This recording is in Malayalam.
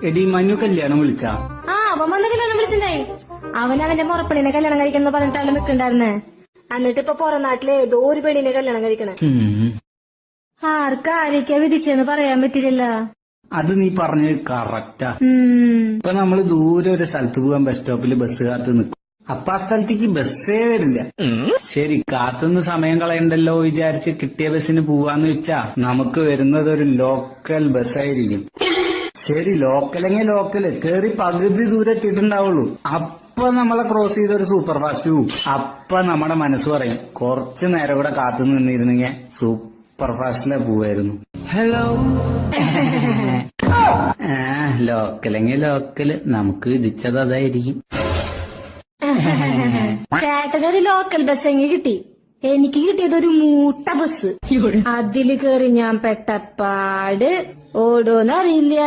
എടി മനു കല്യാണം വിളിച്ചാ? അവൻ വന്ന കല്യാണം വിളിച്ചിണ്ടായി. അവൻ അവന്റെ മുറപ്പണിനെ കല്യാണം കഴിക്കണം പറഞ്ഞിട്ടാണ് നിൽക്കണ്ടായിരുന്നേ. എന്നിട്ട് ഇപ്പൊ പുറം നാട്ടിലെ ഏതോ ഒരു പെണ്ണിനെ കല്യാണം കഴിക്കണേ. ആർക്കാരൊക്കെ വിധിച്ചെന്ന് പറയാൻ പറ്റില്ലല്ലോ. അത് നീ പറഞ്ഞത് കറക്റ്റാ. ഇപ്പൊ നമ്മള് ദൂരെ ഒരു സ്ഥലത്ത് പോകാൻ ബസ് സ്റ്റോപ്പിൽ ബസ് കാത്ത് നിൽക്കും. അപ്പൊ ആ സ്ഥലത്തേക്ക് ബസ്സേ വരില്ല. ശരി, കാത്തുനിന്ന് സമയം കളയണ്ടല്ലോ വിചാരിച്ച് കിട്ടിയ ബസ്സിന് പോവാന്ന് വെച്ചാ നമുക്ക് വരുന്നത് ഒരു ലോക്കൽ ബസ്സായിരിക്കും. ശരി, ലോക്കലെങ്കിൽ ലോക്കല് കേറി പകുതി ദൂരെ എത്തിയിട്ടുണ്ടാവുള്ളൂ. അപ്പൊ നമ്മളെ ക്രോസ് ചെയ്ത ഒരു സൂപ്പർ ഫാസ്റ്റ് പോവും. അപ്പൊ നമ്മുടെ മനസ്സ് പറയും കുറച്ചു നേരം കൂടെ കാത്തു നിന്നിരുന്നെങ്കിൽ സൂപ്പർ ഫാസ്റ്റിലെ പോവായിരുന്നു. ഹലോ ലോക്കലെങ്കിൽ ലോക്കല് നമുക്ക് വിധിച്ചത് അതായിരിക്കും. ചേട്ടനൊരു ലോക്കൽ ബസ് എങ്കിൽ കിട്ടി. എനിക്ക് കിട്ടിയത് ഒരു മൂട്ട ബസ്. അതില് കേറി ഞാൻ പെട്ടപ്പാട് ഓടോന്നറിയില്ല.